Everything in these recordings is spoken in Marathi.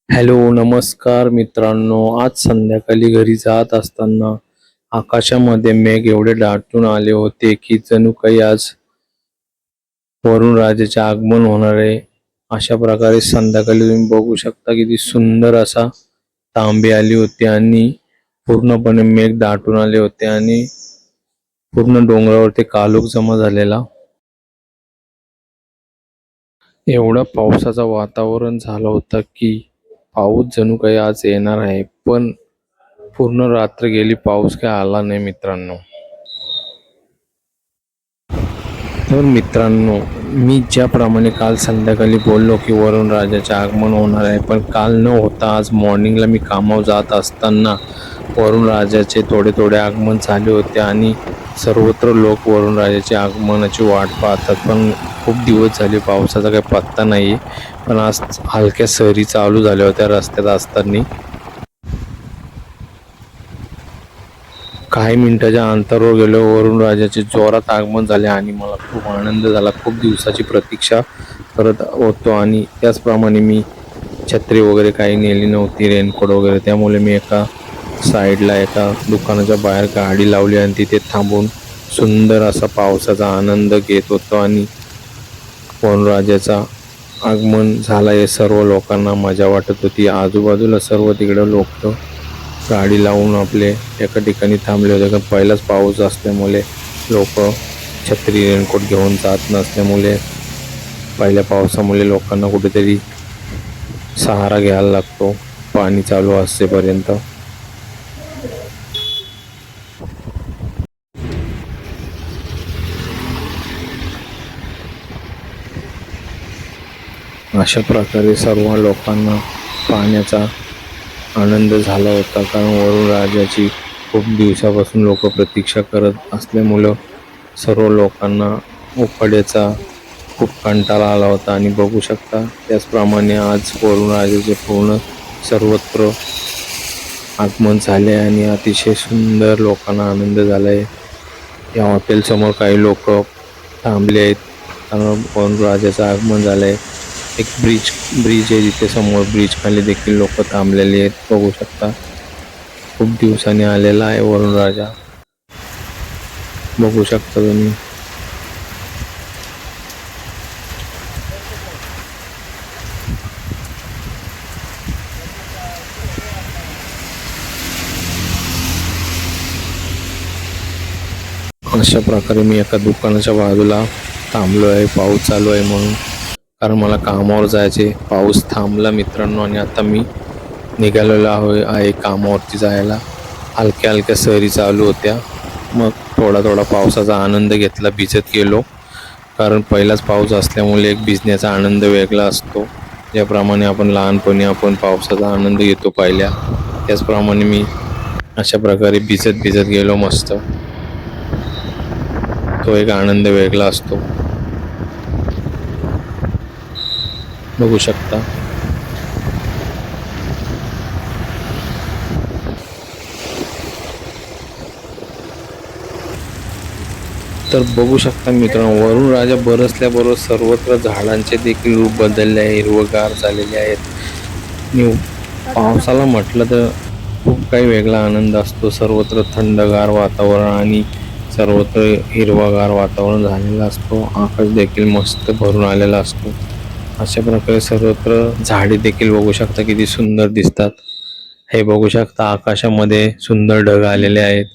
हॅलो, नमस्कार मित्रांनो. आज संध्याकाळी घरी जात असताना आकाशामध्ये मेघ एवढे दाटून आले होते की जणू काही आज वरुण राजाचे आगमन होणार आहे. अशा प्रकारे संध्याकाळी तुम्ही बघू शकता किती सुंदर असा तांबे आली होती आणि पूर्णपणे मेघ दाटून आले होते आणि पूर्ण डोंगरावरती काळोख जमा झालेला. एवढा पावसाचं वातावरण झालं होतं की पाऊस जणू काही आज येणार आहे, पण पूर्ण रात्र गेली, पाऊस काही आला नाही मित्रांनो. तर मित्रांनो, मी ज्याप्रमाणे काल संध्याकाळी बोललो की वरुण राजाचे आगमन होणार आहे, पण काल न होता आज मॉर्निंगला मी कामावर जात असताना वरुण राजाचे थोडे थोडे आगमन झाले होते आणि सर्वत्र लोक वरुण राजाचे आगमनाची वाट पाहतात. पण खूप दिवस झाले पावसाचा काही पत्ता नाही. पण आज हलक्या सरी चालू झाल्या होत्या रस्त्यात असताना. काही मिनिटाच्या अंतरावर गेलो, वरुण राजाचे जोरात आगमन झाले आणि मला खूप आनंद झाला. खूप दिवसाची प्रतीक्षा करत होतो आणि त्याचप्रमाणे मी छत्री वगैरे काही नेली नव्हती, रेनकोट वगैरे. त्यामुळे मी एका साईडला एका दुकानाच्या बाहेर गाडी लावली आणि तिथे थांबून सुंदर असा पावसाचा आनंद घेत होतो आणि वरुण राजाचा आगमन झाला हे सर्व लोकांना मजा वाटत होती. आजूबाजूला सर्व तिकडे लोक गाडी लावून आपले एका ठिकाणी थांबले होते. कारण पहिलाच पाऊस असल्यामुळे लोक छत्री रेनकोट घेऊन जात नसल्यामुळे पहिल्या पावसामुळे लोकांना कुठेतरी सहारा घ्यायला लागतो पाणी चालू असेपर्यंत. अशा प्रकारे सर्व लोकांना पाण्याचा आनंद झाला होता. कारण वरुण राजाची खूप दिवसापासून लोक प्रतीक्षा करत असल्यामुळं सर्व लोकांना उकाड्याचा खूप कंटाळा आला होता. आणि बघू शकता त्याचप्रमाणे आज वरुण राजाचे पूर्ण सर्वत्र आगमन झाले आणि अतिशय सुंदर लोकांना आनंद झाला आहे. या हॉटेलसमोर काही लोक थांबले आहेत कारण वरुण राजाचं आगमन झालं आहे. एक ब्रिज आहे जिथे समोर ब्रिज खाली देखील लोक थांबलेले आहेत. बघू शकता खूप दिवसांनी आलेला आहे वरुण राजा. बघू शकता तुम्ही. अशा प्रकारे मी एका दुकानाच्या बाजूला थांबलो आहे, पाऊस चालू आहे म्हणून, कारण मला कामावर जायचे. पाऊस थांबला मित्रांनो आणि आता मी निघालेलो आहे कामावरती जायला. हलक्या हलक्या सरी चालू होत्या. मग थोडा थोडा पावसाचा आनंद घेतला, भिजत गेलो. कारण पहिलाच पाऊस असल्यामुळे एक भिजण्याचा आनंद वेगळा असतो. ज्याप्रमाणे आपण लहानपणी पावसाचा आनंद घेतो पहिल्या, त्याचप्रमाणे मी अशा प्रकारे भिजत भिजत गेलो मस्त. तो एक आनंद वेगळा असतो. बघू शकता. तर बघू शकता मित्रांनो, वरुण राजा बरसल्याबरोबर सर्वत्र झाडांचे देखील रूप बदलले आहे, हिरवगार झालेले आहेत. पावसाला म्हटलं तर खूप काही वेगळा आनंद असतो. सर्वत्र थंडगार वातावरण आणि सर्वत्र हिरवागार वातावरण झालेलं असतो. आकाश देखील मस्त भरून आलेला असतो. अशा प्रकारे सर्वत्र झाडे देखील बघू शकता किती सुंदर दिसतात. हे बघू शकता आकाशामध्ये सुंदर ढग आलेले आहेत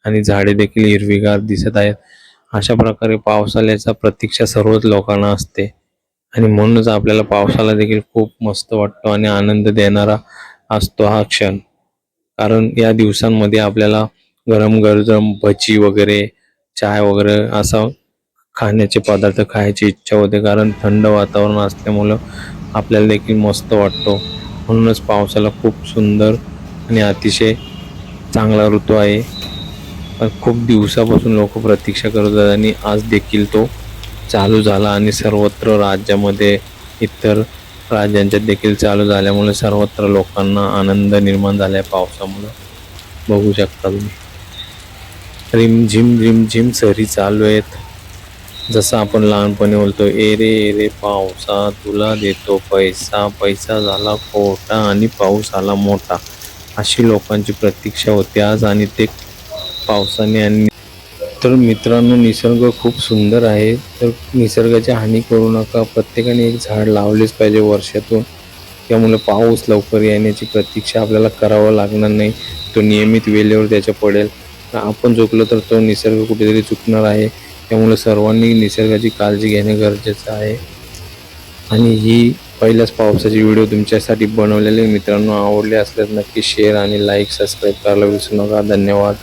आणि झाडे देखील हिरवीगार दिसत आहेत. अशा प्रकारे पावसाळ्याचा प्रतीक्षा सर्वच लोकांना असते आणि म्हणूनच आपल्याला पावसाला देखील खूप मस्त वाटतो आणि आनंद देणारा असतो हा क्षण. कारण या दिवसांमध्ये आपल्याला गरम गरम भजी वगैरे, चाय वगैरे असं खाण्याचे पदार्थ खायची इच्छा होते. कारण थंड वातावरण असल्यामुळं आपल्याला देखील मस्त वाटतो. म्हणूनच पावसाला खूप सुंदर आणि अतिशय चांगला ऋतू आहे. पण खूप दिवसापासून लोक प्रतीक्षा करत आहेत आणि आज देखील तो चालू झाला आणि सर्वत्र राज्यामध्ये, इतर राज्यांच्यात देखील चालू झाल्यामुळे सर्वत्र लोकांना आनंद निर्माण झाला आहे पावसामुळे. बघू शकता तुम्ही. रिमझिम रिमझिम सरी चालू आहेत. जसं आपण लहानपणी बोलतो, ए रे पावसा तुला देतो पैसा, पैसा झाला खोटा आणि पाऊस आला मोठा. अशी लोकांची प्रतीक्षा होती आज, आणि ते पावसाने. आणि तर मित्रांनो, निसर्ग खूप सुंदर आहे. तर निसर्गाची हानी करू नका. प्रत्येकाने एक झाड लावलेच पाहिजे वर्षातून. त्यामुळे पाऊस लवकर येण्याची प्रतीक्षा आपल्याला करावं लागणार नाही. तो नियमित वेळेवर त्याच्या पडेल. आपण चुकलो तर तो निसर्ग कुठेतरी चुकणार आहे. त्यामुळे सर्वांनी निसर्गाची काळजी घेणे गरजेचं आहे. आणि ही पहिल्याच पावसाची व्हिडिओ तुमच्यासाठी बनवलेली. मित्रांनो, आवडले असल्यास नक्की शेअर आणि लाईक सबस्क्राईब करायला विसरू नका. धन्यवाद.